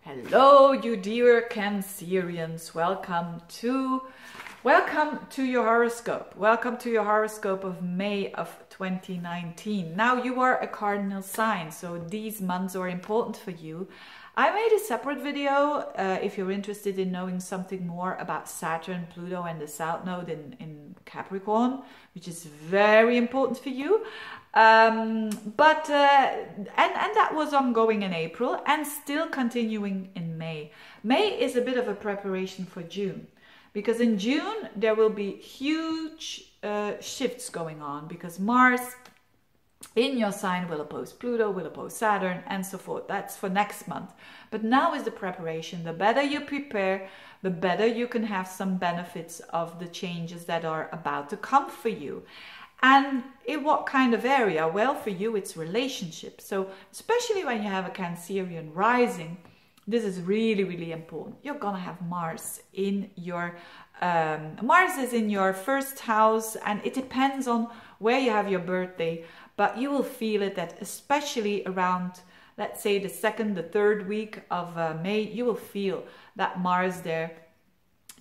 Hello, you dear Cancerians. Welcome to your horoscope. Welcome to your horoscope of May of 2019. Now you are a cardinal sign, so these months are important for you. I made a separate video if you're interested in knowing something more about Saturn, Pluto and the South Node in Capricorn, which is very important for you. And that was ongoing in April and still continuing in May. May is a bit of a preparation for June, because in June there will be huge shifts going on, because Mars in your sign will oppose Pluto, will oppose Saturn, and so forth. That's for next month. But now is the preparation. The better you prepare, the better you can have some benefits of the changes that are about to come for you. And in what kind of area? Well, for you, it's relationships. So especially when you have a Cancerian rising, this is really, really important. You're going to have Mars in your... Mars is in your first house, and it depends on where you have your birthday. But you will feel it that especially around, let's say, the second, the third week of May, you will feel that Mars there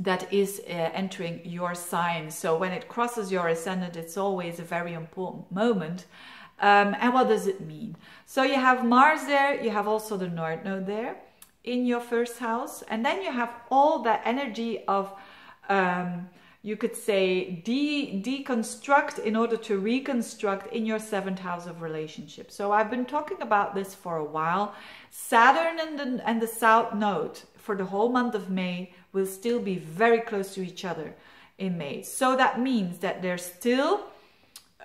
that is entering your sign. So when it crosses your ascendant, it's always a very important moment. And what does it mean? So you have Mars there, you have also the North Node there in your first house. And then you have all that energy of, you could say, deconstruct in order to reconstruct in your seventh house of relationships. So I've been talking about this for a while. Saturn and the South Node for the whole month of May will still be very close to each other in May. So that means that there's still,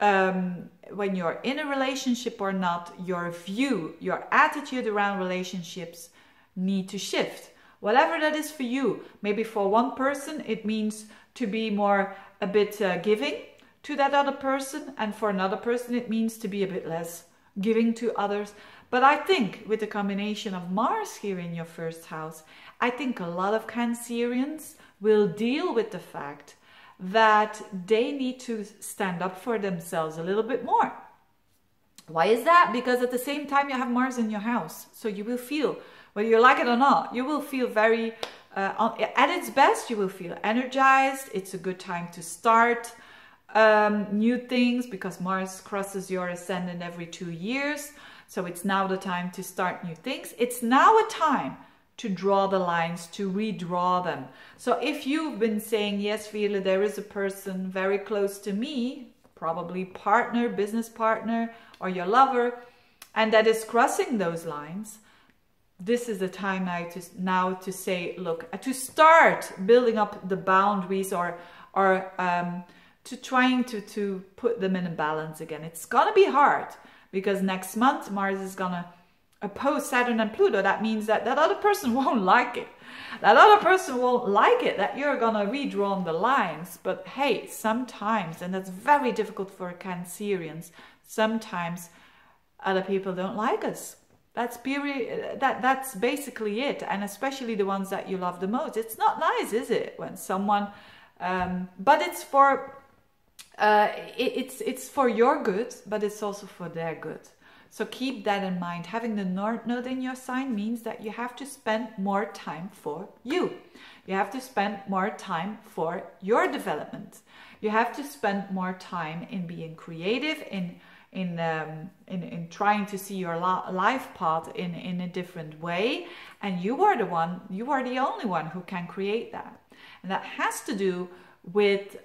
when you're in a relationship or not, your view, your attitude around relationships need to shift. Whatever that is for you. Maybe for one person, it means to be more a bit giving to that other person. And for another person, it means to be a bit less giving to others. But I think with the combination of Mars here in your first house, I think a lot of Cancerians will deal with the fact that they need to stand up for themselves a little bit more. Why is that? Because at the same time you have Mars in your house. So you will feel, whether you like it or not, you will feel very, at its best, you will feel energized. It's a good time to start new things, because Mars crosses your ascendant every 2 years. So it's now the time to start new things. It's now a time to draw the lines, to redraw them. So if you've been saying, yes, Veerle, there is a person very close to me, probably partner, business partner, or your lover, and that is crossing those lines, this is the time now to say, look, to start building up the boundaries or to trying to put them in a balance again. It's gonna be hard, because next month Mars is gonna oppose Saturn and Pluto. That means that other person won't like it. That other person won't like it, that you're gonna redraw the lines. But hey, sometimes, and that's very difficult for Cancerians, sometimes other people don't like us. That's basically it. And especially the ones that you love the most. It's not nice, is it? When someone, but it's for, it's for your good, but it's also for their good. So keep that in mind. Having the North Node in your sign means that you have to spend more time for you. You have to spend more time for your development. You have to spend more time in being creative, in trying to see your life path in a different way. And you are the only one who can create that. And that has to do with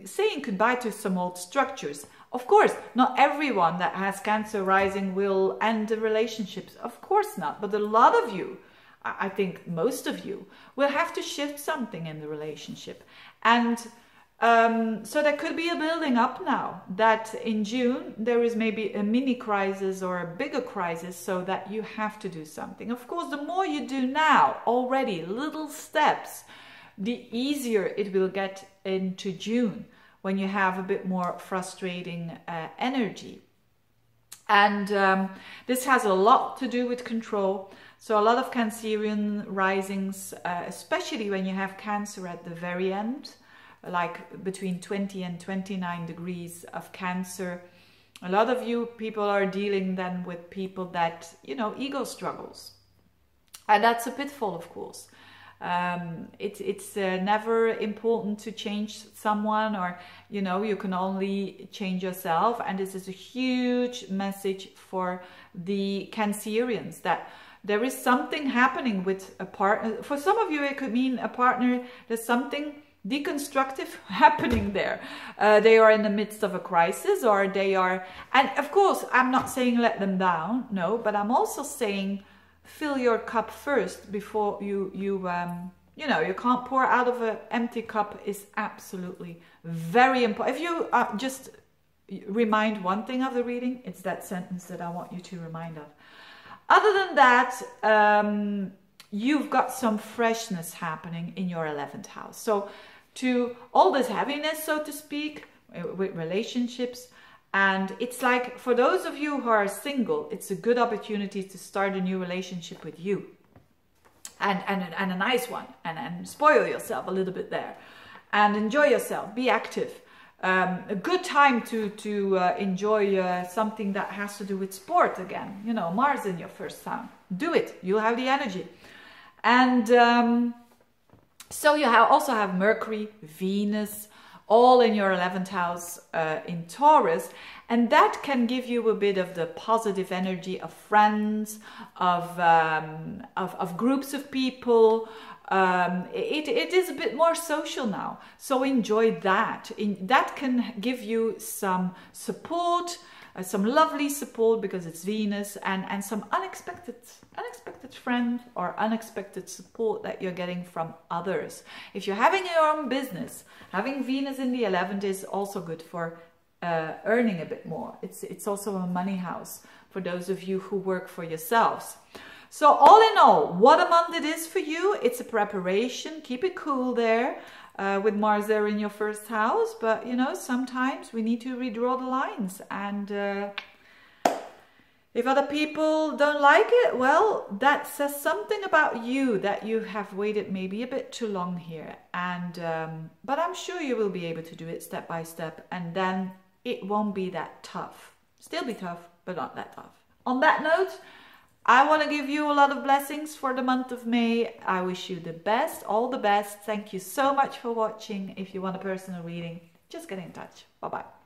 saying goodbye to some old structures. Of course, not everyone that has Cancer rising will end the relationships. Of course not. But a lot of you, I think most of you, will have to shift something in the relationship. And so there could be a building up now that in June there is maybe a mini crisis or a bigger crisis, so that you have to do something. Of course, the more you do now, already little steps, the easier it will get into June, when you have a bit more frustrating energy. And this has a lot to do with control. So a lot of Cancerian risings, especially when you have Cancer at the very end, like between 20 and 29 degrees of Cancer, a lot of you people are dealing then with people that, you know, ego struggles. And that's a pitfall, of course. It's never important to change someone, or, you know, you can only change yourself. And this is a huge message for the Cancerians, that there is something happening with a partner. For some of you, it could mean a partner. There's something deconstructive happening there. They are in the midst of a crisis, or they are, and of course, I'm not saying let them down, no, but I'm also saying fill your cup first before you know, you can't pour out of an empty cup is absolutely very important. If you just remind one thing of the reading, it's that sentence that I want you to remind of. Other than that, you've got some freshness happening in your 11th house. So to all this heaviness, so to speak, with relationships, and it's like, for those of you who are single, it's a good opportunity to start a new relationship with you. And a nice one. And spoil yourself a little bit there. And enjoy yourself. Be active. A good time to enjoy something that has to do with sport again. You know, Mars in your first house. Do it. You'll have the energy. And so you also have Mercury, Venus, all in your 11th house in Taurus, and that can give you a bit of the positive energy of friends, of groups of people. It is a bit more social now, so enjoy that. That can give you some support, some lovely support, because it's Venus, and some unexpected friend or unexpected support that you're getting from others. If you're having your own business, having Venus in the 11th is also good for earning a bit more. It's also a money house for those of you who work for yourselves. So all in all, what a month it is for you. It's a preparation. Keep it cool there. With Mars there in your first house, but you know, sometimes we need to redraw the lines, and if other people don't like it, well, that says something about you, that you have waited maybe a bit too long here, and but I'm sure you will be able to do it step by step, and then it won't be that tough. Still be tough, but not that tough. On that note, I want to give you a lot of blessings for the month of May. I wish you the best, all the best. Thank you so much for watching. If you want a personal reading, just get in touch. Bye-bye.